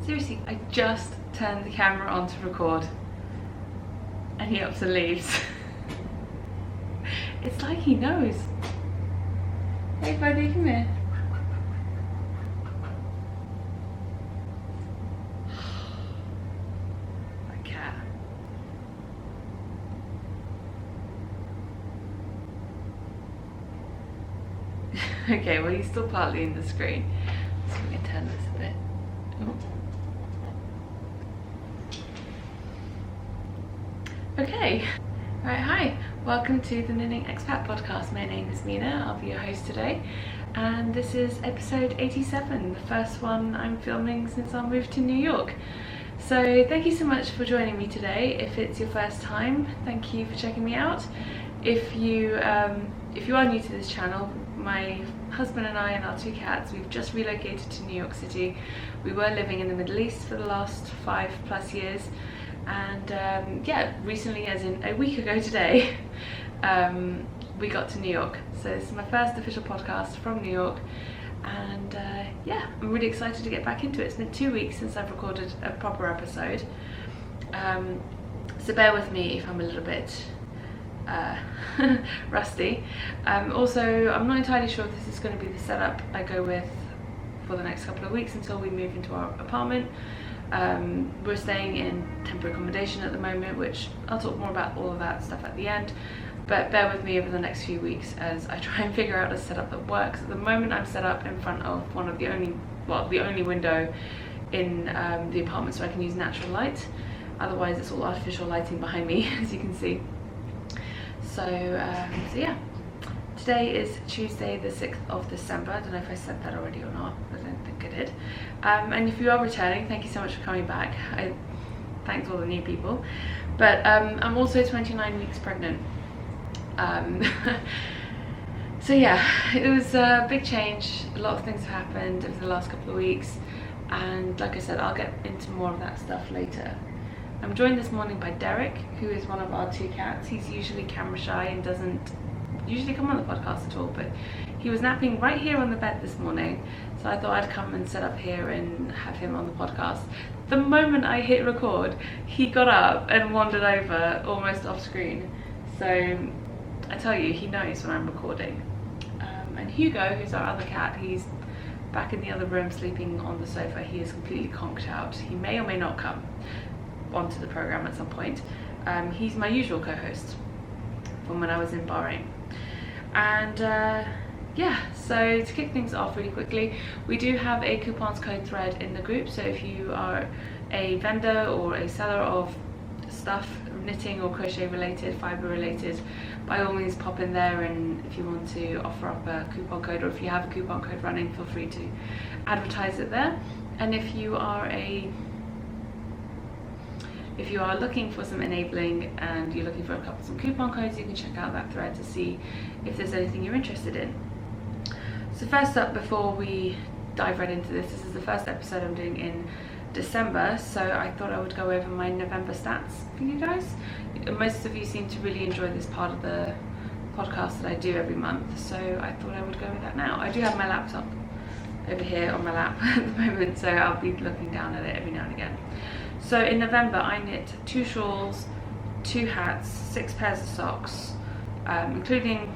Seriously, I just turned the camera on to record and he ups and leaves. It's like he knows. Hey buddy, come here. That cat. Okay, well he's still partly in the screen. So we can turn this a bit. Oh. Okay. Right, hi. Welcome to the Knitting Expat Podcast. My name is Mina. I'll be your host today. And this is episode 87, the first one I'm filming since I moved to New York. So thank you so much for joining me today. If it's your first time, thank you for checking me out. If you are new to this channel, my husband and I and our two cats, we've just relocated to New York City. We were living in the Middle East for the last 5+ years, and yeah, recently, as in a week ago today, we got to New York. So this is my first official podcast from New York, and yeah, I'm really excited to get back into it. It's been 2 weeks since I've recorded a proper episode, so bear with me if I'm a little bit rusty. Also, I'm not entirely sure if this is going to be the setup I go with for the next couple of weeks until we move into our apartment. We're staying in temporary accommodation at the moment, which I'll talk more about all of that stuff at the end, but bear with me over the next few weeks as I try and figure out a setup that works. At the moment I'm set up in front of one of the only window in the apartment, so I can use natural light. Otherwise it's all artificial lighting behind me, as you can see. So yeah, today is Tuesday the 6th of December. I don't know if I said that already or not, but I don't think I did. And if you are returning, thank you so much for coming back. I thanks all the new people. But I'm also 29 weeks pregnant. So yeah, it was a big change. A lot of things have happened over the last couple of weeks, and like I said, I'll get into more of that stuff later. I'm joined this morning by Derek, who is one of our two cats. He's usually camera shy and doesn't usually come on the podcast at all, but he was napping right here on the bed this morning, so I thought I'd come and set up here and have him on the podcast. The moment I hit record, he got up and wandered over almost off screen. So I tell you, he knows when I'm recording. And Hugo, who's our other cat, he's back in the other room sleeping on the sofa. He is completely conked out. He may or may not come onto the program at some point. He's my usual co-host from when I was in Bahrain. And yeah, so to kick things off really quickly, we do have a coupons code thread in the group, so if you are a vendor or a seller of stuff knitting or crochet related, fibre related, by all means pop in there, and if you want to offer up a coupon code, or if you have a coupon code running, feel free to advertise it there. And if you are looking for some enabling and you're looking for some coupon codes, you can check out that thread to see if there's anything you're interested in. So first up, before we dive right into this is the first episode I'm doing in December, so I thought I would go over my November stats for you guys. Most of you seem to really enjoy this part of the podcast that I do every month, so I thought I would go with that now. I do have my laptop over here on my lap at the moment, so I'll be looking down at it every now and again. So in November I knit 2 shawls, 2 hats, 6 pairs of socks, including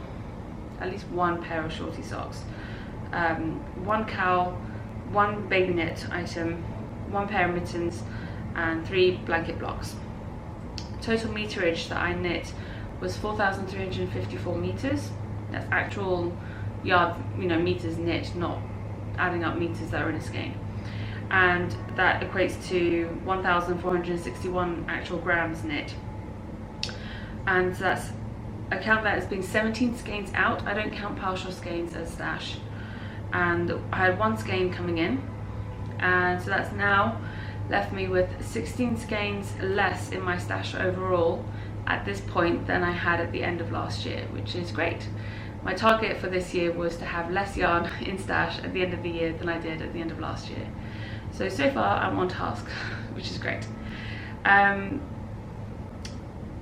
at least 1 pair of shorty socks, 1 cowl, 1 baby knit item, 1 pair of mittens, and 3 blanket blocks. Total meterage that I knit was 4,354 meters. That's actual yard, meters knit, not adding up meters that are in a skein. And that equates to 1,461 actual grams knit. And that's, I count that as being 17 skeins out. I don't count partial skeins as stash. And I had 1 skein coming in, and so that's now left me with 16 skeins less in my stash overall at this point than I had at the end of last year, which is great. My target for this year was to have less yarn in stash at the end of the year than I did at the end of last year. So far I'm on task, which is great.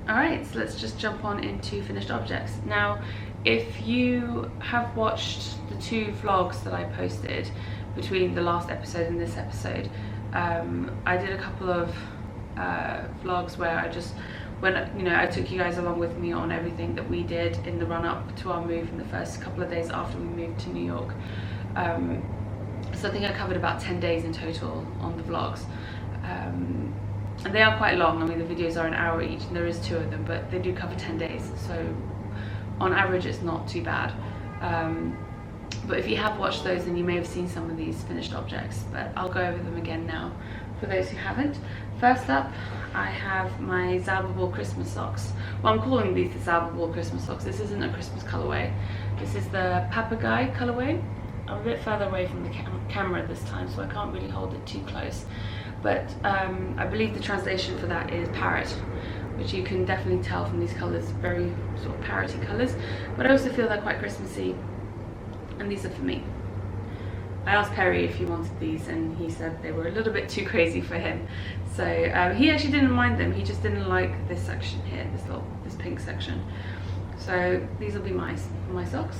Alright, so let's just jump on into finished objects. Now, if you have watched the 2 vlogs that I posted between the last episode and this episode, I did a couple of vlogs where I just I took you guys along with me on everything that we did in the run-up to our move in the first couple of days after we moved to New York. So I think I covered about 10 days in total on the vlogs. And they are quite long. I mean, the videos are an hour each, and there is 2 of them, but they do cover 10 days. So on average, it's not too bad. But if you have watched those, then you may have seen some of these finished objects, but I'll go over them again now for those who haven't. First up, I have my Zalbable Christmas socks. Well, I'm calling these the Zalbable Christmas socks. This isn't a Christmas colorway. This is the Papagai colorway. I'm a bit further away from the camera this time, so I can't really hold it too close. But I believe the translation for that is parrot, which you can definitely tell from these colours, very sort of parroty colours. But I also feel they're quite Christmassy, and these are for me. I asked Perry if he wanted these, and he said they were a little bit too crazy for him. So he actually didn't mind them. He just didn't like this section here, this pink section. So these will be my socks.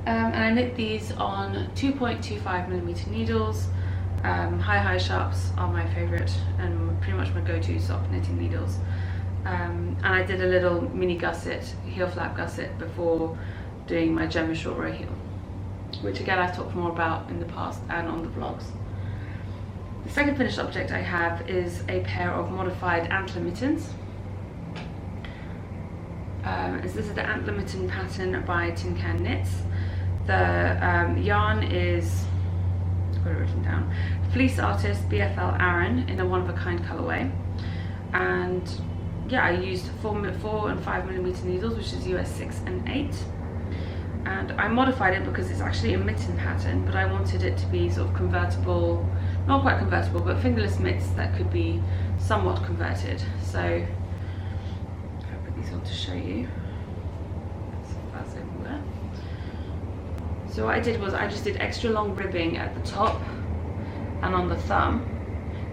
And I knit these on 2.25mm needles. High sharps are my favourite and pretty much my go-to sock knitting needles. And I did a little mini gusset, heel flap gusset, before doing my Gemma short row heel, which again I've talked more about in the past and on the vlogs. The second finished object I have is a pair of modified antler mittens. As this is the antler mitten pattern by Tin Can Knits. The yarn is, I've got it written down, Fleece Artist BFL Aran in a one-of-a-kind colourway. And yeah, I used 4 and 5mm needles, which is US 6 and 8. And I modified it because it's actually a mitten pattern, but I wanted it to be sort of convertible, not quite convertible, but fingerless mitts that could be somewhat converted. So I'll put these on to show you. That's everywhere. So what I did was I just did extra long ribbing at the top and on the thumb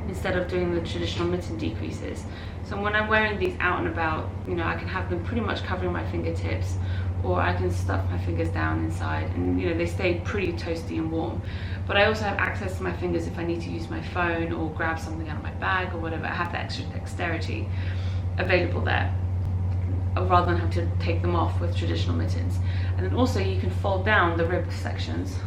instead of doing the traditional mitten decreases. So when I'm wearing these out and about, I can have them pretty much covering my fingertips, or I can stuff my fingers down inside, and they stay pretty toasty and warm. But I also have access to my fingers if I need to use my phone or grab something out of my bag or whatever. I have that extra dexterity available there, rather than have to take them off with traditional mittens. And then also you can fold down the ribbed sections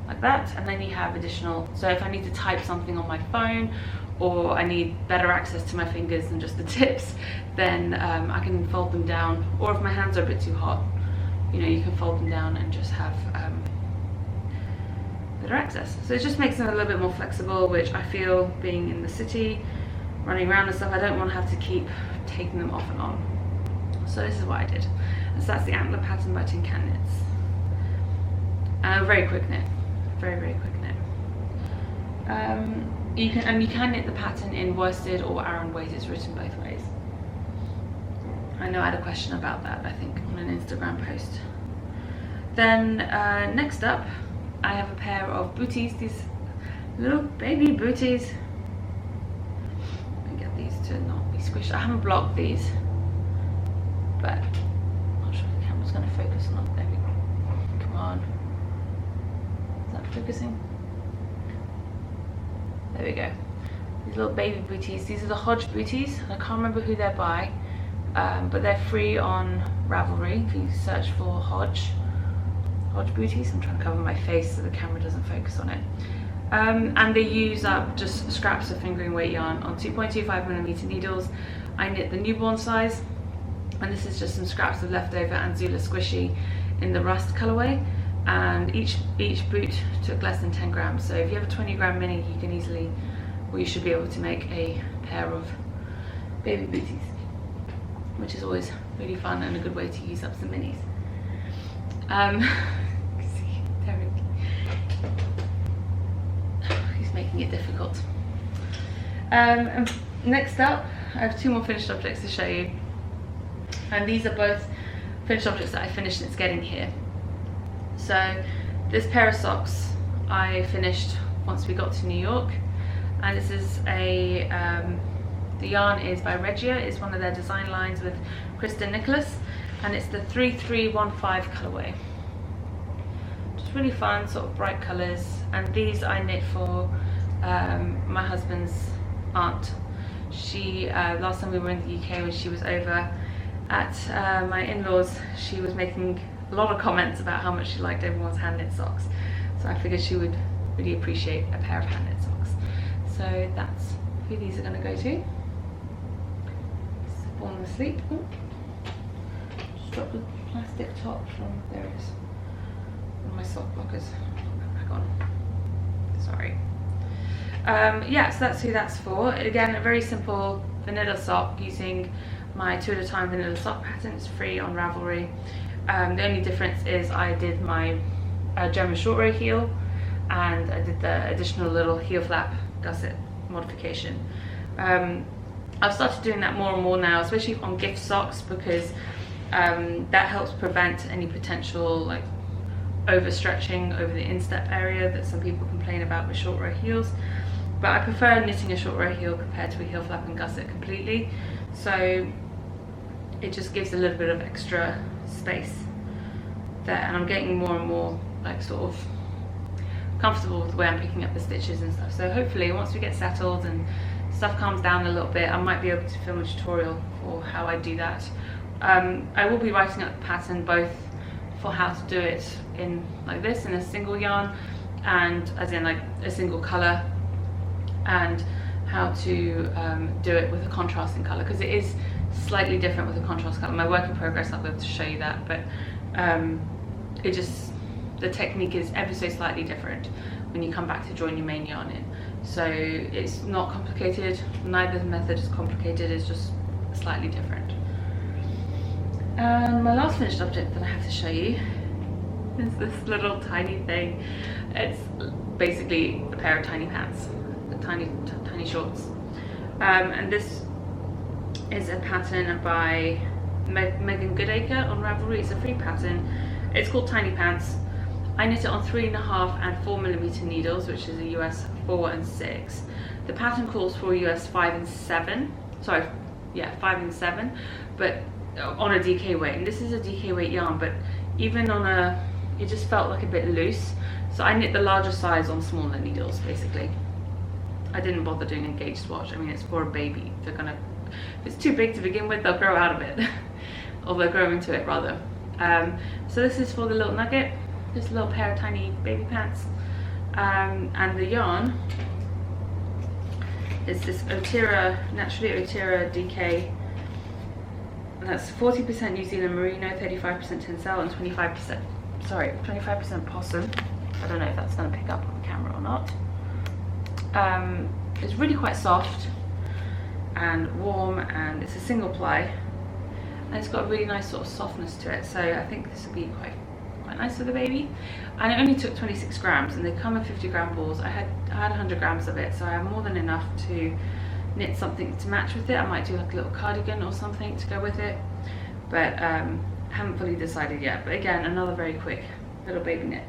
like that, and then you have additional, so if I need to type something on my phone, or I need better access to my fingers than just the tips, then I can fold them down. Or if my hands are a bit too hot, you can fold them down and just have better access. So it just makes them a little bit more flexible, which I feel, being in the city, running around and stuff, I don't want to have to keep taking them off and on. So this is what I did. And so that's the antler pattern by Tin Can Knits. And a very quick knit, very quick knit. You can knit the pattern in worsted or Aran weight. It's written both ways. I know I had a question about that, I think, on an Instagram post. Then next up, I have a pair of booties, these little baby booties. Let me get these to not be squished. I haven't blocked these, but I'm not sure if the camera's going to focus on them. There we go. Come on. Is that focusing? There we go. These little baby booties. These are the Hodge booties. I can't remember who they're by, but they're free on Ravelry if you search for Hodge booties. I'm trying to cover my face so the camera doesn't focus on it. And they use up just scraps of fingering weight yarn on 2.25mm needles. I knit the newborn size, and this is just some scraps of leftover Anzula squishy in the rust colorway. And each boot took less than 10 grams. So if you have a 20-gram mini, you can easily, or you should be able to make a pair of baby booties, which is always really fun and a good way to use up some minis. See, Derek, he's making it difficult. Next up, I have 2 more finished objects to show you, and these are both finished objects that I finished since getting here. So this pair of socks I finished once we got to New York, and this is the yarn is by Regia. It's one of their design lines with Kristen Nicholas, and it's the 3315 colourway. Just really fun, sort of bright colours, and these I knit for my husband's aunt. She, last time we were in the UK when she was over at my in-laws, she was making a lot of comments about how much she liked everyone's hand knit socks. So I figured she would really appreciate a pair of hand knit socks. So that's who these are going to go to. Falling asleep. Ooh. Just dropped the plastic top from, there it is, one of my sock blockers. Put that back on. Sorry. Yeah, so that's who that's for. Again, a very simple vanilla sock using my 2 at a time vanilla sock pattern. It's free on Ravelry. The only difference is I did my German short row heel, and I did the additional little heel flap gusset modification. I've started doing that more and more now, especially on gift socks, because that helps prevent any potential like overstretching over the instep area that some people complain about with short row heels. But I prefer knitting a short row heel compared to a heel flap and gusset completely. So it just gives a little bit of extra space there, and I'm getting more and more like sort of comfortable with the way I'm picking up the stitches and stuff. So hopefully once we get settled and stuff calms down a little bit, I might be able to film a tutorial for how I do that. I will be writing up the pattern both for how to do it in like this in a single yarn, and as in like a single colour, and how to do it with a contrasting colour, because it is slightly different with a contrast colour. My work in progress, I'll be able to show you that, but it just, the technique is ever so slightly different when you come back to join your main yarn in. So it's not complicated, neither method is complicated, it's just slightly different. My last finished object that I have to show you is this little tiny thing. It's basically a pair of tiny pants, tiny shorts, and this is a pattern by Megan Goodacre on Ravelry. It's a free pattern. It's called Tiny Pants. I knit it on 3.5 and 4mm needles, which is a US 4 and 6. The pattern calls for US 5 and 7. Sorry, yeah, 5 and 7, but on a DK weight. And this is a DK weight yarn, but even on a, it just felt like a bit loose. So I knit the larger size on smaller needles, basically. I didn't bother doing a gauge swatch. I mean, it's for a baby. They're gonna, if it's too big to begin with, they'll grow out of it, or they'll grow into it rather. So this is for the little nugget, just a little pair of tiny baby pants, and the yarn is this Otira, naturally Otira DK. And that's 40% New Zealand Merino, 35% Tencel, and 25% possum. I don't know if that's going to pick up on camera or not. It's really quite soft and warm, and it's a single ply, and it's got a really nice sort of softness to it, so I think this will be quite nice for the baby. And it only took 26 grams, and they come in 50-gram balls. I had 100 grams of it, so I have more than enough to knit something to match with it. I might do like a little cardigan or something to go with it, but haven't fully decided yet. But again, another very quick little baby knit.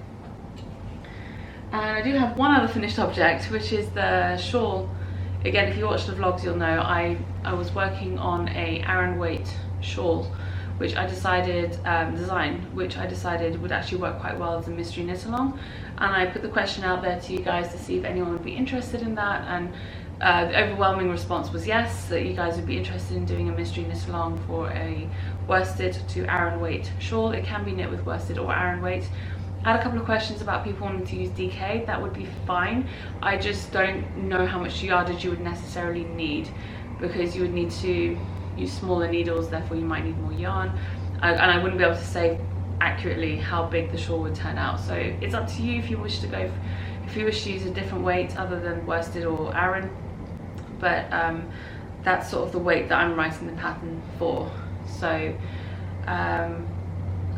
And I do have one other finished object, which is the shawl. Again, if you watch the vlogs, you'll know I was working on a Aran weight shawl, which I decided, which I decided would actually work quite well as a mystery knit along. And I put the question out there to you guys to see if anyone would be interested in that, and the overwhelming response was yes, that you guys would be interested in doing a mystery knit along for a worsted to Aran weight shawl. It can be knit with worsted or Aran weight. I had a couple of questions about people wanting to use DK. That would be fine. I just don't know how much yardage you would necessarily need, because you would need to use smaller needles, therefore you might need more yarn, and I wouldn't be able to say accurately how big the shawl would turn out. So it's up to you if you wish to go, if you wish to use a different weight other than worsted or Aran, but that's sort of the weight that I'm writing the pattern for. So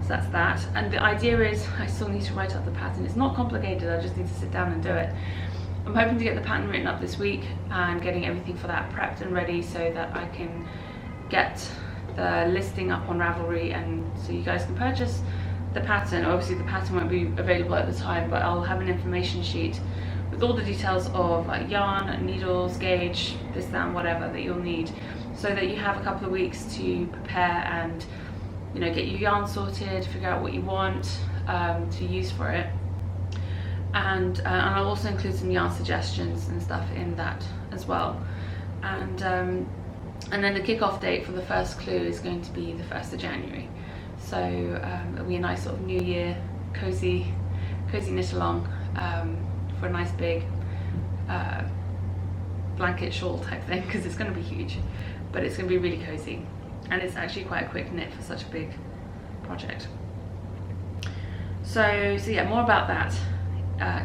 so that's that, and the idea is I still need to write up the pattern. It's not complicated, I just need to sit down and do it. I'm hoping to get the pattern written up this week and getting everything for that prepped and ready so that I can get the listing up on Ravelry, and so you guys can purchase the pattern. Obviously the pattern won't be available at the time, but I'll have an information sheet with all the details of like yarn, needles, gauge, this, that and whatever that you'll need, so that you have a couple of weeks to prepare and you know, get your yarn sorted, figure out what you want to use for it. And I'll also include some yarn suggestions and stuff in that as well. And then the kickoff date for the first clue is going to be the 1st of January. So it'll be a nice sort of New Year cozy knit along for a nice big blanket shawl type thing, because it's going to be huge, but it's going to be really cozy, and it's actually quite a quick knit for such a big project. So yeah, more about that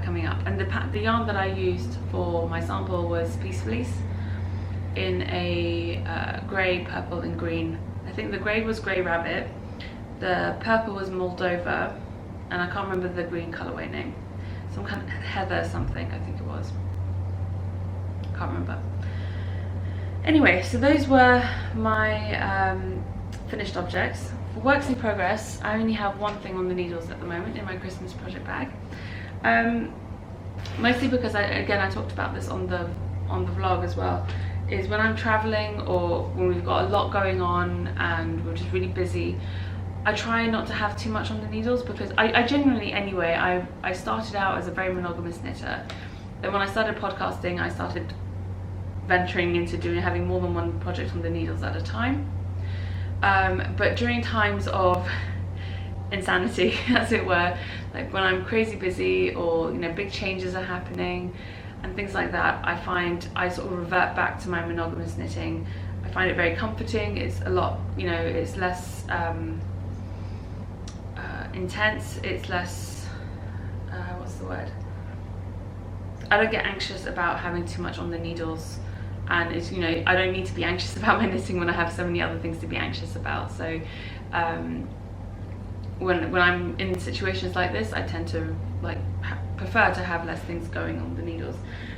coming up. And the yarn that I used for my sample was Peace Fleece in a grey, purple and green. I think the grey was Grey Rabbit, the purple was Moldova, and I can't remember the green colourway name. Some kind of heather something, I think it was. Can't remember. Anyway, so those were my finished objects. For works in progress, I only have one thing on the needles at the moment in my Christmas project bag. Mostly because I talked about this on the vlog as well, is when I'm traveling or when we've got a lot going on and we're just really busy, I try not to have too much on the needles, because I genuinely, anyway, I started out as a very monogamous knitter. Then when I started podcasting, I started venturing into having more than one project on the needles at a time. But during times of insanity, as it were, like when I'm crazy busy or, you know, big changes are happening and things like that, I find I sort of revert back to my monogamous knitting. I find it very comforting. It's a lot, you know, it's less intense, it's less, what's the word? I don't get anxious about having too much on the needles, and it's, you know, I don't need to be anxious about my knitting when I have so many other things to be anxious about. So when I'm in situations like this, I tend to prefer to have less things going on the needles.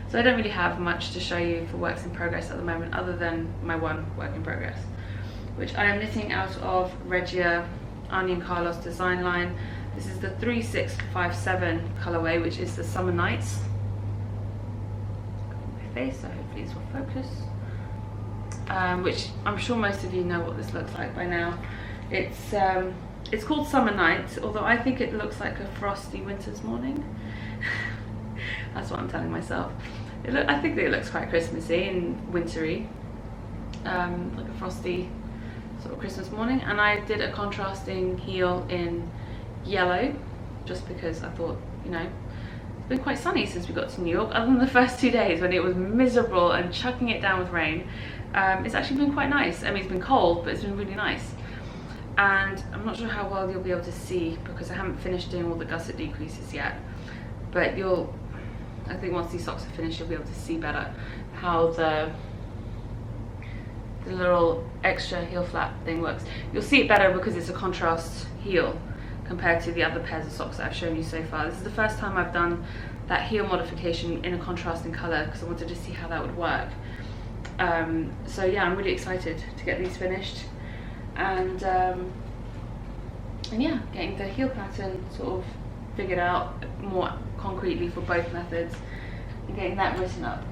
So I don't really have much to show you for works in progress at the moment, other than my one work in progress, which I am knitting out of Regia Arnie and Carlos design line. This is the 3657 colorway, which is the Summer Nights. My face, so hopefully this will focus. Which I'm sure most of you know what this looks like by now. It's called Summer Nights, although I think it looks like a frosty winter's morning. That's what I'm telling myself. I think that it looks quite Christmassy and wintry, like a frosty sort of Christmas morning. And I did a contrasting heel in yellow, just because I thought, you know, it's been quite sunny since we got to New York, other than the first 2 days when it was miserable and chucking it down with rain. It's actually been quite nice. I mean, it's been cold, but it's been really nice. And I'm not sure how well you'll be able to see, because I haven't finished doing all the gusset decreases yet, but I think once these socks are finished, you'll be able to see better how the little extra heel flap thing works. You'll see it better because it's a contrast heel compared to the other pairs of socks that I've shown you so far. This is the first time I've done that heel modification in a contrasting colour, because I wanted to see how that would work. So yeah, I'm really excited to get these finished, and yeah, getting the heel pattern sort of figured out more concretely for both methods and getting that written up.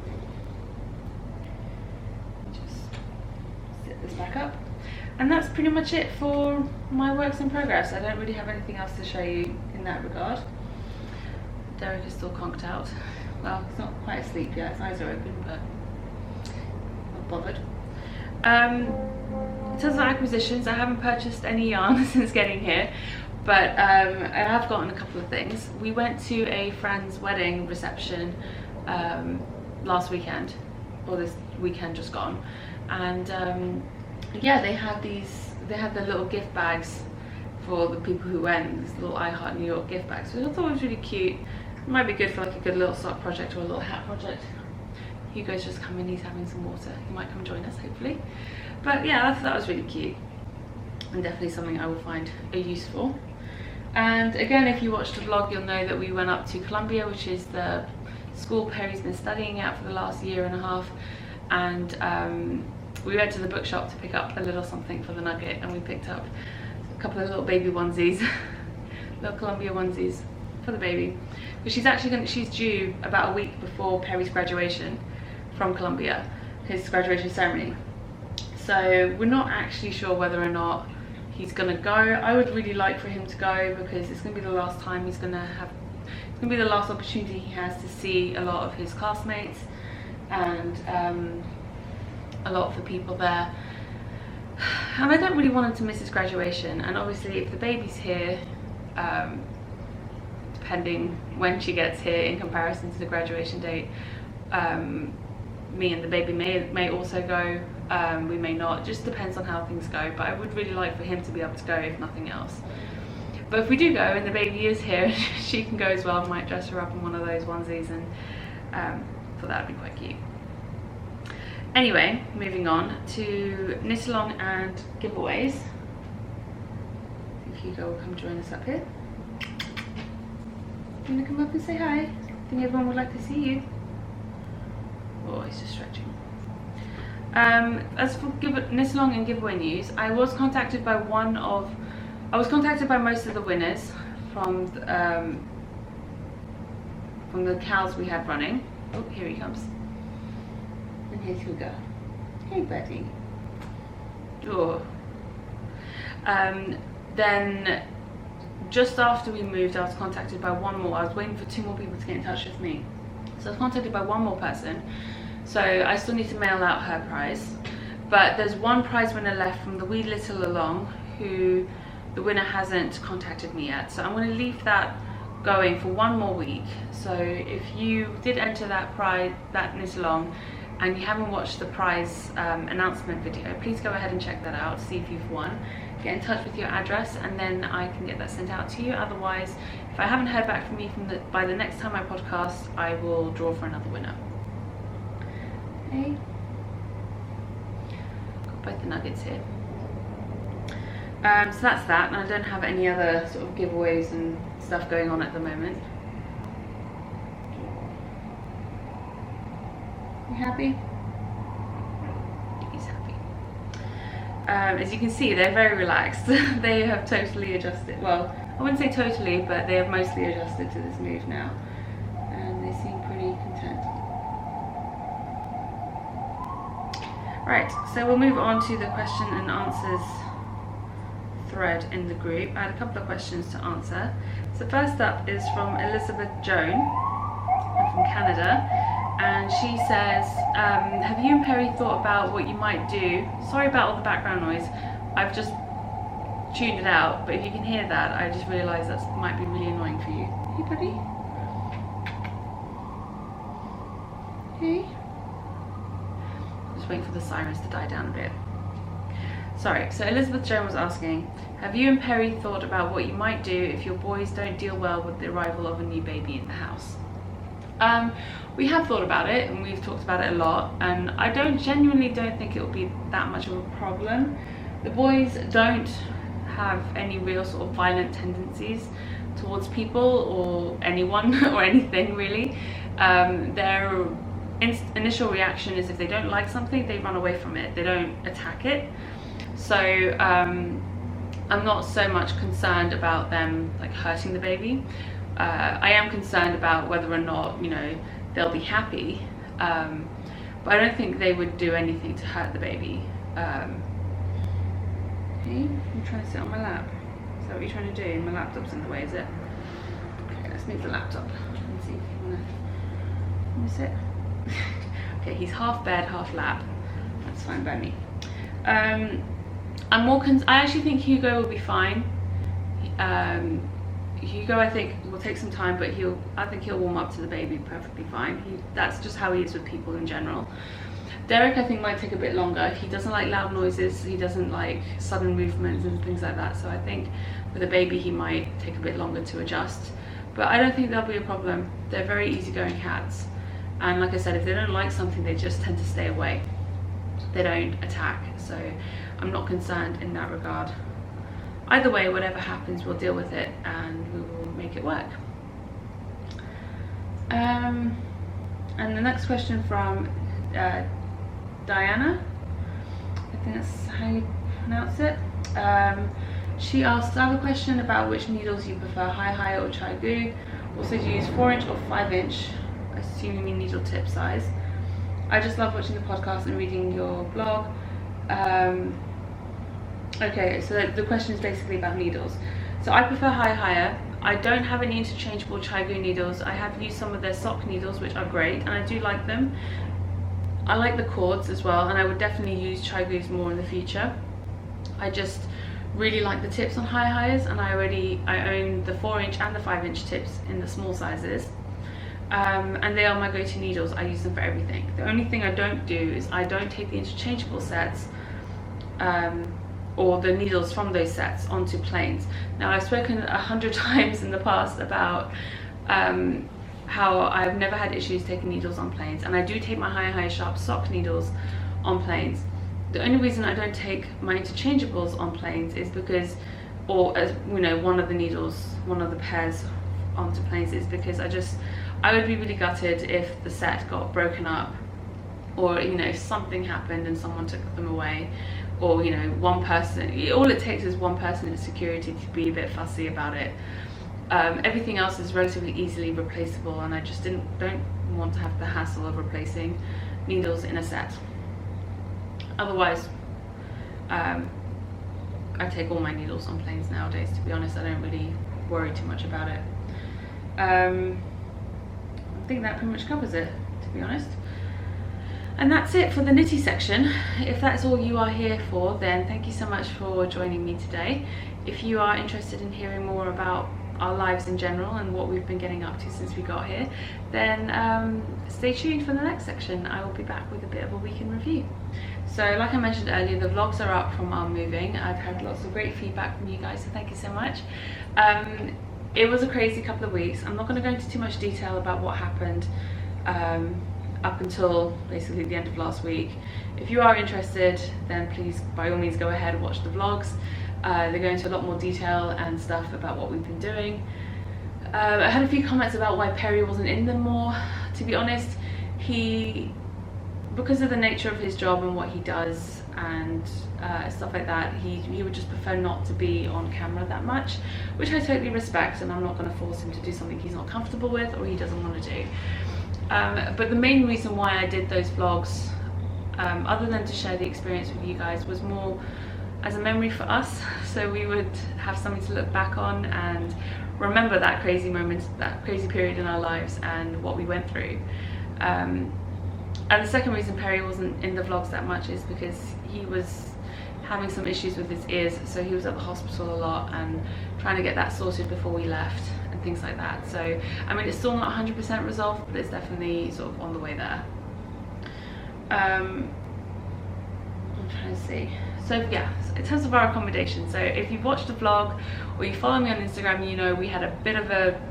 Just sit this back up, and that's pretty much it for my works in progress. I don't really have anything else to show you in that regard. Derek is still conked out. Well, he's not quite asleep yet, his eyes are open, but not bothered. In terms of acquisitions, I haven't purchased any yarn since getting here, but I have gotten a couple of things. We went to a friend's wedding reception last weekend, or this weekend just gone, and yeah, they had the little gift bags for the people who went, these little I Heart New York gift bags, which I thought was really cute. It might be good for like a good little sock project or a little hat project. Hugo's just come in, he's having some water. He might come join us, hopefully. But yeah, I thought that was really cute, and definitely something I would find a use for. And again, if you watched the vlog, you'll know that we went up to Columbia, which is the school Perry's been studying at for the last 1.5 years. And we went to the bookshop to pick up a little something for the Nugget, and we picked up a couple of little baby onesies, little Columbia onesies for the baby. Because she's due about a week before Perry's graduation from Columbia, his graduation ceremony. So we're not actually sure whether or not he's gonna go. I would really like for him to go because it's gonna be the last time it's gonna be the last opportunity he has to see a lot of his classmates and a lot of the people there. And I don't really want him to miss his graduation, and obviously if the baby's here, depending when she gets here in comparison to the graduation date, me and the baby may also go, we may not, just depends on how things go, but I would really like for him to be able to go if nothing else. But if we do go and the baby is here, she can go as well. I might dress her up in one of those onesies, and thought that would be quite cute. Anyway, moving on to knit along and giveaways. I think Hugo will come join us up here. You wanna come up and say hi? I think everyone would like to see you. Oh, he's just stretching. As for knit along and giveaway news, I was contacted by most of the winners from the cows we had running. Oh, here he comes. And here's Hugo. Hey, buddy. Oh. Then just after we moved, I was contacted by one more. I was waiting for 2 more people to get in touch with me. So I was contacted by one more person. So I still need to mail out her prize. But there's one prize winner left from the Wee Little Along who the winner hasn't contacted me yet. So I'm going to leave that going for 1 more week. So if you did enter that knit along and you haven't watched the prize announcement video, please go ahead and check that out, see if you've won. Get in touch with your address and then I can get that sent out to you. Otherwise, if I haven't heard back from you by the next time I podcast, I will draw for another winner. Okay. Got both the nuggets here. So that's that, and I don't have any other sort of giveaways and stuff going on at the moment. You happy? He's happy. As you can see, they're very relaxed. They have totally adjusted. Well, I wouldn't say totally, but they have mostly adjusted to this move now. And they seem pretty content. Right, so we'll move on to the question and answers thread in the group. I had a couple of questions to answer. So first up is from Elizabeth Joan from Canada. And she says, have you and Perry thought about what you might do? Sorry about all the background noise. I've just tuned it out, but if you can hear that, I just realised that might be really annoying for you. Hey, buddy. Hey. Just waiting for the sirens to die down a bit. Sorry, so Elizabeth Joan was asking, have you and Perry thought about what you might do if your boys don't deal well with the arrival of a new baby in the house? We have thought about it and we've talked about it a lot, and I genuinely don't think it will be that much of a problem. The boys don't have any real sort of violent tendencies towards people or anyone or anything really. Their initial reaction is if they don't like something, they run away from it. They don't attack it. So I'm not so much concerned about them like hurting the baby. I am concerned about whether or not, you know, they'll be happy, but I don't think they would do anything to hurt the baby. Okay, you're trying to sit on my lap. Is that what you're trying to do? My laptop's in the way, is it? Okay, let's move the laptop and see if you wanna sit. Okay, he's half bed, half lap. That's fine by me. I actually think Hugo will be fine. Hugo, I think, will take some time, but I think he'll warm up to the baby perfectly fine. That's just how he is with people in general. Derek, I think, might take a bit longer. He doesn't like loud noises. He doesn't like sudden movements and things like that. So I think with a baby, he might take a bit longer to adjust. But I don't think that'll be a problem. They're very easygoing cats. And like I said, if they don't like something, they just tend to stay away. They don't attack. So I'm not concerned in that regard. Either way, whatever happens, we'll deal with it and we will make it work. And the next question from Diana, I think that's how you pronounce it. She asked, I have a question about which needles you prefer, high or chai-gu. Also, do you use 4-inch or 5-inch? I assume you mean needle tip size. I just love watching the podcast and reading your blog. Okay, so the question is basically about needles. So I prefer higher. I don't have any interchangeable Chai needles. I have used some of their sock needles, which are great, and I do like them. I like the cords as well, and I would definitely use Chai more in the future. I just really like the tips on higher, and I own the 4-inch and the 5-inch tips in the small sizes. And they are my go-to needles. I use them for everything. The only thing I don't do is I don't take the interchangeable sets or the needles from those sets onto planes. Now, I've spoken 100 times in the past about how I've never had issues taking needles on planes, and I do take my higher sharp sock needles on planes. The only reason I don't take my interchangeables on planes is because, or as you know, one of the pairs onto planes is because I would be really gutted if the set got broken up, or if something happened and someone took them away, or one person, all it takes is one person in security to be a bit fussy about it. Everything else is relatively easily replaceable, and I just don't want to have the hassle of replacing needles in a set. Otherwise, I take all my needles on planes nowadays, to be honest. I don't really worry too much about it. I think that pretty much covers it, to be honest. And that's it for the nitty section. If that's all you are here for, then thank you so much for joining me today. If you are interested in hearing more about our lives in general and what we've been getting up to since we got here, then stay tuned for the next section. I will be back with a bit of a week in review. So like I mentioned earlier, the vlogs are up from our moving. I've had lots of great feedback from you guys, so thank you so much. It was a crazy couple of weeks. I'm not going to go into too much detail about what happened up until basically the end of last week. If you are interested, then please by all means go ahead and watch the vlogs. They go into a lot more detail and stuff about what we've been doing. I had a few comments about why Perry wasn't in them more. To be honest, because of the nature of his job and what he does and stuff like that, he would just prefer not to be on camera that much, which I totally respect, and I'm not going to force him to do something he's not comfortable with or he doesn't want to do. But the main reason why I did those vlogs, other than to share the experience with you guys, was more as a memory for us, so we would have something to look back on and remember that crazy moment, that crazy period in our lives and what we went through. And the second reason Perry wasn't in the vlogs that much is because he was having some issues with his ears, so he was at the hospital a lot and trying to get that sorted before we left and things like that. So I mean, it's still not 100% resolved, but it's definitely sort of on the way there. I'm trying to see. So yeah, in terms of our accommodation, so if you've watched the vlog or you follow me on Instagram, you know we had a bit of a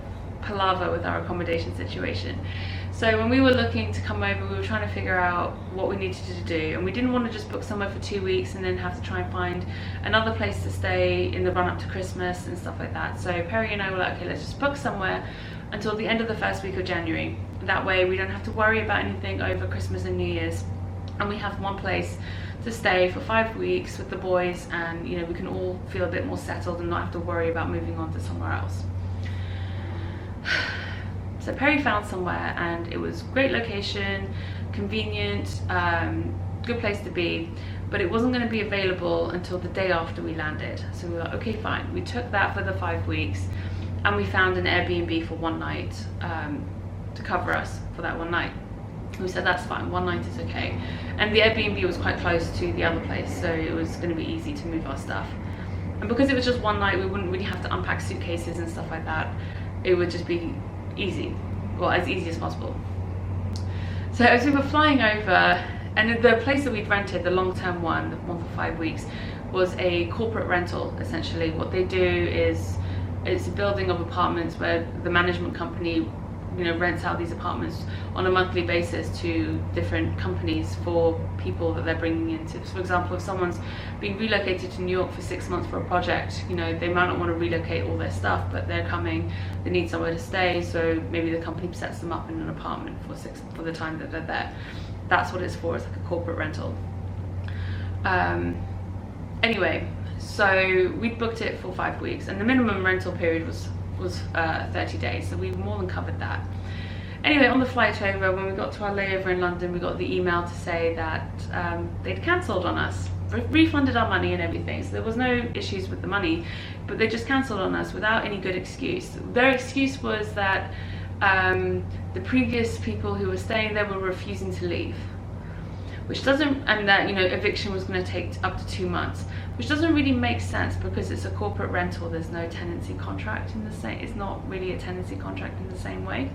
palaver with our accommodation situation. So when we were looking to come over, we were trying to figure out what we needed to do, and we didn't want to just book somewhere for 2 weeks and then have to try and find another place to stay in the run up to Christmas and stuff like that. So Perry and I were like, okay, let's just book somewhere until the end of the first week of January. That way we don't have to worry about anything over Christmas and New Year's, and we have one place to stay for 5 weeks with the boys, and we can all feel a bit more settled and not have to worry about moving on to somewhere else. So Perry found somewhere, and it was great location, convenient, good place to be, but it wasn't going to be available until the day after we landed. So we were like, okay, fine. We took that for the 5 weeks, and we found an Airbnb for one night to cover us for that one night. We said that's fine, one night is okay. And the Airbnb was quite close to the other place, so it was going to be easy to move our stuff. And because it was just one night, we wouldn't really have to unpack suitcases and stuff like that. It would just be easy, well, as easy as possible. So as we were flying over, and the place that we'd rented, the long-term one, the one for 5 weeks, was a corporate rental, essentially. What they do is, it's a building of apartments where the management company rents out these apartments on a monthly basis to different companies for people that they're bringing in. So for example, if someone's being relocated to New York for 6 months for a project, they might not want to relocate all their stuff, but they're coming, they need somewhere to stay, so maybe the company sets them up in an apartment for the time that they're there. That's what it's for. It's like a corporate rental. Anyway, so we booked it for 5 weeks, and the minimum rental period was 30 days, so we more than covered that. Anyway, on the flight over, when we got to our layover in London, we got the email to say that they'd cancelled on us. refunded our money and everything, so there was no issues with the money, but they just cancelled on us without any good excuse. Their excuse was that the previous people who were staying there were refusing to leave, which doesn't, and that, you know, eviction was going to take up to 2 months, which doesn't really make sense because it's a corporate rental. There's no tenancy contract in the same, it's not really a tenancy contract in the same way.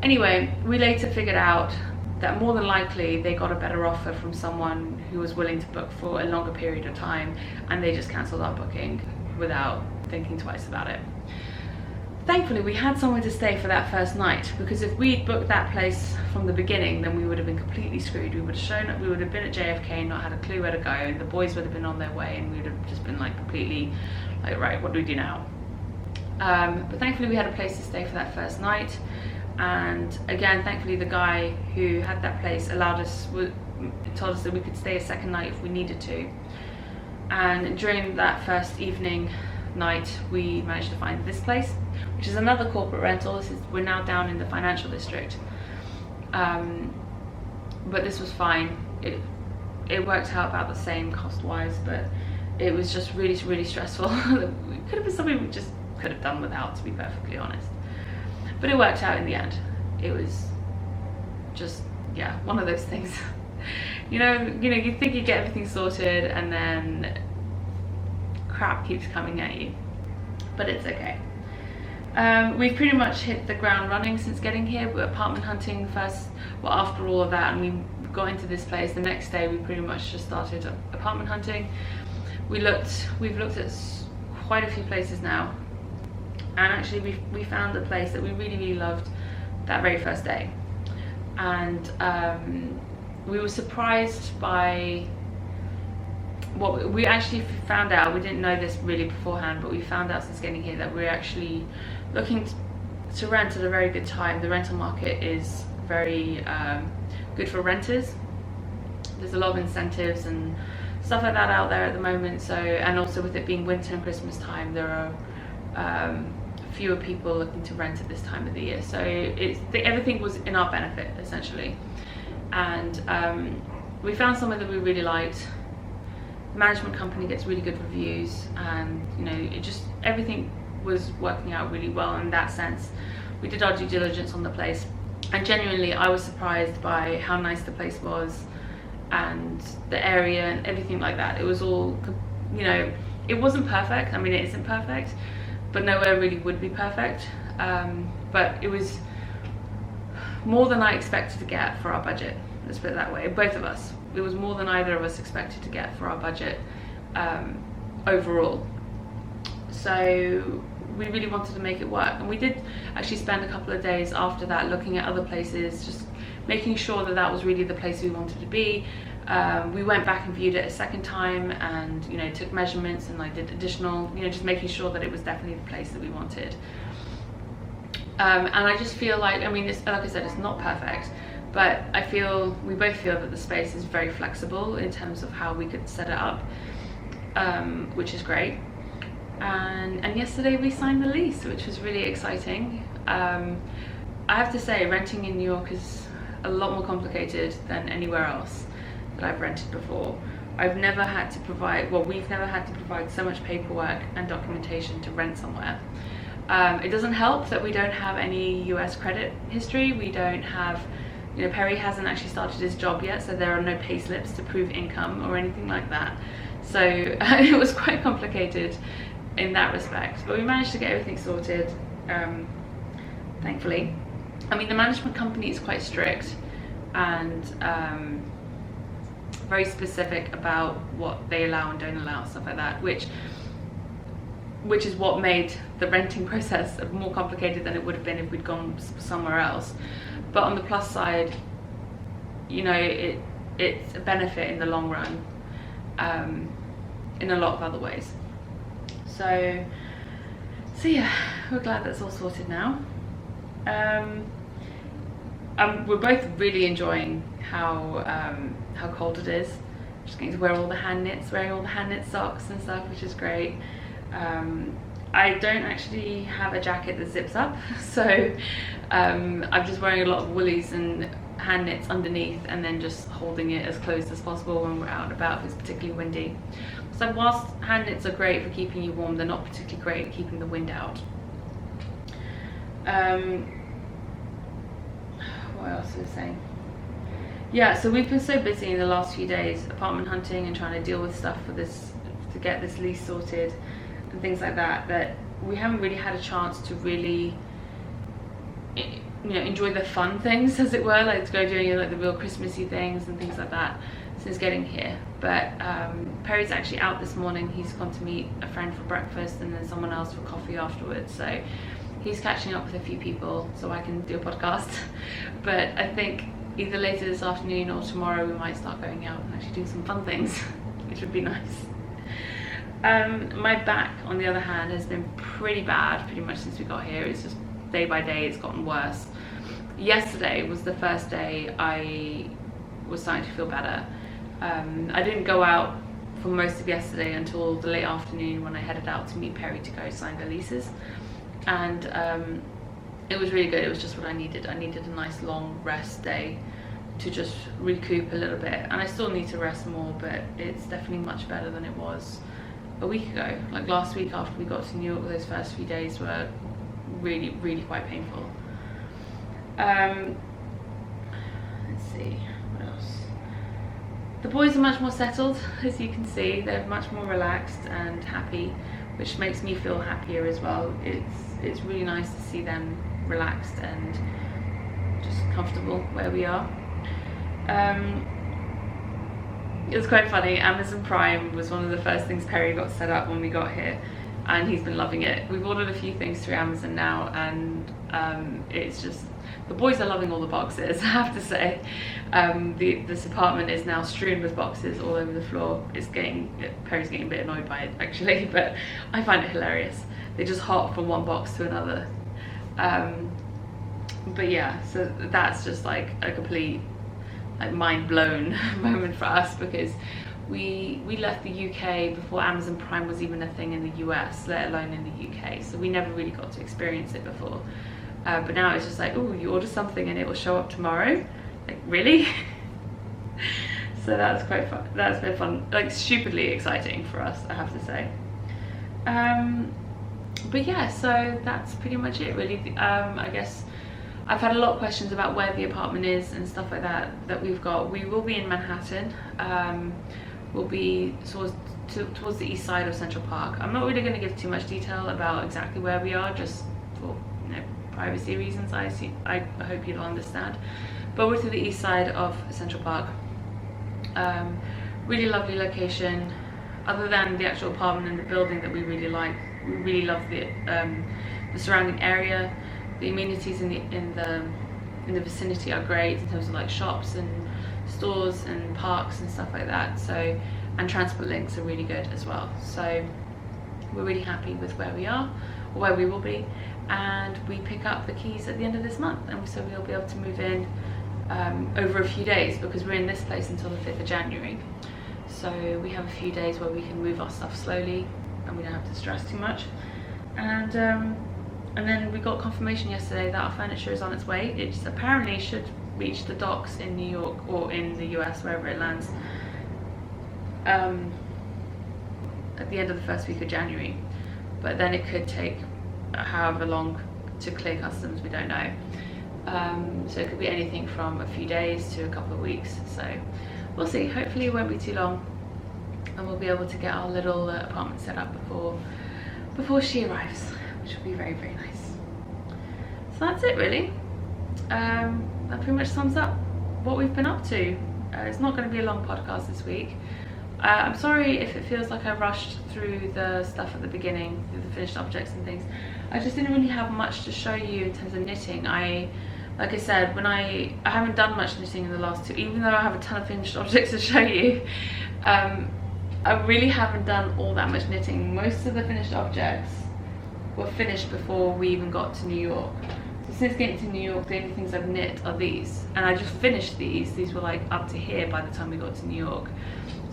Anyway, we later figured out that more than likely they got a better offer from someone who was willing to book for a longer period of time, and they just cancelled our booking without thinking twice about it. Thankfully, we had somewhere to stay for that first night, because if we'd booked that place from the beginning, then we would have been completely screwed. We would have shown up, we would have been at JFK and not had a clue where to go, and the boys would have been on their way, and we would have just been like completely like, right, what do we do now? But thankfully we had a place to stay for that first night, and again, thankfully the guy who had that place told us that we could stay a second night if we needed to. And during that first night, we managed to find this place, which is another corporate rental. We're now down in the financial district, but this was fine. It worked out about the same cost-wise, but it was just really, really stressful. It could have been something we just could have done without, to be perfectly honest. But it worked out in the end. It was just, yeah, one of those things. You know, you think you get everything sorted, and then crap keeps coming at you, but it's okay. We've pretty much hit the ground running since getting here. We were apartment hunting first, well, after all of that, and we got into this place. The next day we pretty much just started apartment hunting. We've looked at quite a few places now, and actually we found a place that we really, really loved that very first day. And we were surprised by what we actually found out. We didn't know this really beforehand, but we found out since getting here that we're actually looking to rent at a very good time. The rental market is very good for renters. There's a lot of incentives and stuff like that out there at the moment. So, and also with it being winter and Christmas time, there are fewer people looking to rent at this time of the year. So everything was in our benefit essentially. And we found somewhere that we really liked. The management company gets really good reviews, and you know, everything was working out really well in that sense. We did our due diligence on the place, and genuinely I was surprised by how nice the place was and the area and everything like that. It was all, you know, it wasn't perfect. I mean, it isn't perfect, but nowhere really would be perfect. But it was more than I expected to get for our budget. Let's put it that way. Both of us. It was more than either of us expected to get for our budget overall. So we really wanted to make it work, and we did actually spend a couple of days after that looking at other places, just making sure that that was really the place we wanted to be. We went back and viewed it a second time, and you know, took measurements, and I did additional, you know, just making sure that it was definitely the place that we wanted. And I just feel like, I mean, like I said, it's not perfect, but we both feel that the space is very flexible in terms of how we could set it up, which is great. And yesterday we signed the lease, which was really exciting. I have to say, renting in New York is a lot more complicated than anywhere else that I've rented before. We've never had to provide so much paperwork and documentation to rent somewhere. It doesn't help that we don't have any US credit history. We don't have, you know, Perry hasn't actually started his job yet, so there are no pay slips to prove income or anything like that. So it was quite complicated in that respect, but we managed to get everything sorted, thankfully. I mean, the management company is quite strict and very specific about what they allow and don't allow, stuff like that, which is what made the renting process more complicated than it would have been if we'd gone somewhere else. But on the plus side, you know, it's a benefit in the long run, in a lot of other ways. So yeah, we're glad that's all sorted now. We're both really enjoying how cold it is. Just getting to wearing all the hand knit socks and stuff, which is great. I don't actually have a jacket that zips up, so I'm just wearing a lot of woolies and hand knits underneath and then just holding it as closed as possible when we're out and about if it's particularly windy. So whilst hand knits are great for keeping you warm, they're not particularly great at keeping the wind out. What else was I saying? Yeah, so we've been so busy in the last few days apartment hunting and trying to deal with stuff for this, to get this lease sorted and things like that, that we haven't really had a chance to really, enjoy the fun things, as it were, like to go doing like the real Christmassy things and things like that since getting here. But Perry's actually out this morning. He's gone to meet a friend for breakfast and then someone else for coffee afterwards, so he's catching up with a few people so I can do a podcast. But I think either later this afternoon or tomorrow we might start going out and actually doing some fun things, which would be nice. My back, on the other hand, has been pretty bad pretty much since we got here. It's just day by day it's gotten worse. Yesterday was the first day I was starting to feel better. I didn't go out for most of yesterday until the late afternoon when I headed out to meet Perry to go sign the leases, and it was really good. It was just what I needed. I needed a nice long rest day to just recoup a little bit, and I still need to rest more, but it's definitely much better than it was a week ago. Like last week after we got to New York, those first few days were really quite painful. Let's see, what else? The boys are much more settled, as you can see. They're much more relaxed and happy, which makes me feel happier as well. It's really nice to see them relaxed and just comfortable where we are. It was quite funny. Amazon Prime was one of the first things Perry got set up when we got here, and he's been loving it. We've ordered a few things through Amazon now, and it's just, the boys are loving all the boxes, I have to say. This apartment is now strewn with boxes all over the floor. Perry's getting a bit annoyed by it actually, but I find it hilarious. They just hop from one box to another. But yeah, so that's just like a complete mind blown moment for us, because we left the UK before Amazon Prime was even a thing in the US, let alone in the UK, so we never really got to experience it before. But now it's just like, oh, you order something and it will show up tomorrow? Like, really? So that's quite fun. That's been fun, like stupidly exciting for us, I have to say. But yeah, so that's pretty much it really. I guess I've had a lot of questions about where the apartment is and stuff like that we've got. We will be in Manhattan. We'll be towards the east side of Central Park. I'm not really going to give too much detail about exactly where we are, just for privacy reasons. I hope you'll understand. But we're to the east side of Central Park. Really lovely location. Other than the actual apartment and the building that we really like, we really love the surrounding area. The amenities in the vicinity are great in terms of like shops and stores and parks and stuff like that. So, and transport links are really good as well. So we're really happy with where we are, or where we will be, and we pick up the keys at the end of this month, and so we'll be able to move in over a few days, because we're in this place until the 5th of January. So we have a few days where we can move our stuff slowly and we don't have to stress too much. And then we got confirmation yesterday that our furniture is on its way. It apparently should reach the docks in New York or in the US, wherever it lands, at the end of the first week of January. But then it could take however long to clear customs, we don't know. So it could be anything from a few days to a couple of weeks. So we'll see. Hopefully it won't be too long, and we'll be able to get our little apartment set up before she arrives, which will be very nice. So that's it really. That pretty much sums up what we've been up to. It's not going to be a long podcast this week. I'm sorry if it feels like I rushed through the stuff at the beginning, through the finished objects and things. I just didn't really have much to show you in terms of knitting. Like I said, I haven't done much knitting in the last 2, even though I have a ton of finished objects to show you. I really haven't done all that much knitting. Most of the finished objects were finished before we even got to New York. So since getting to New York, the only things I've knit are these, and I just finished these. These were like up to here by the time we got to New York.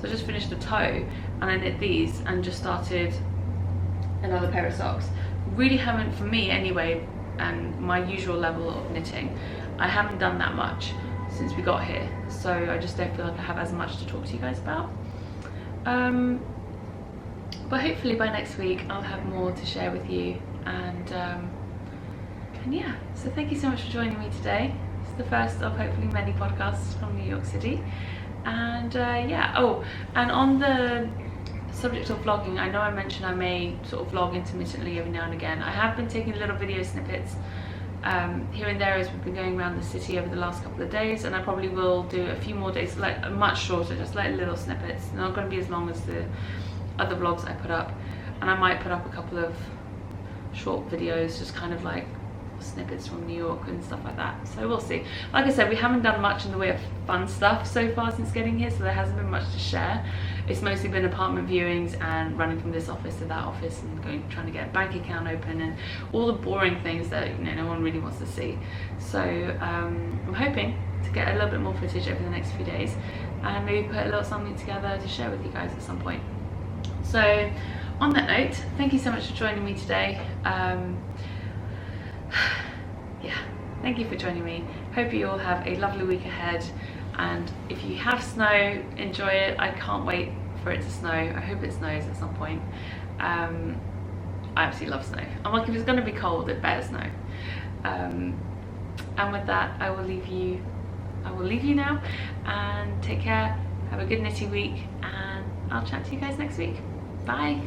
So I just finished a toe and I knit these and just started another pair of socks. Really haven't, for me anyway, and my usual level of knitting, I haven't done that much. since we got here, so I just don't feel like I have as much to talk to you guys about. But hopefully by next week I'll have more to share with you, and yeah, so thank you so much for joining me today. It's the first of hopefully many podcasts from New York City, and yeah, oh, and on the subject of vlogging, I know I mentioned I may sort of vlog intermittently every now and again. I have been taking little video snippets here and there as we've been going around the city over the last couple of days, and I probably will do a few more days, like much shorter, just like little snippets. They're not going to be as long as the other vlogs I put up, and I might put up a couple of short videos, just kind of like snippets from New York and stuff like that. So we'll see. Like I said, we haven't done much in the way of fun stuff so far since getting here, so there hasn't been much to share. It's mostly been apartment viewings and running from this office to that office and trying to get a bank account open and all the boring things that, you know, no one really wants to see. So I'm hoping to get a little bit more footage over the next few days and maybe put a little something together to share with you guys at some point. So on that note, thank you so much for joining me today. Yeah, thank you for joining me. Hope you all have a lovely week ahead, and if you have snow, enjoy it. I can't wait for it to snow. I hope it snows at some point. I absolutely love snow. I'm like, if it's going to be cold, it better snow. And with that, I will leave you now, and take care. Have a good knitting week, and I'll chat to you guys next week. Bye.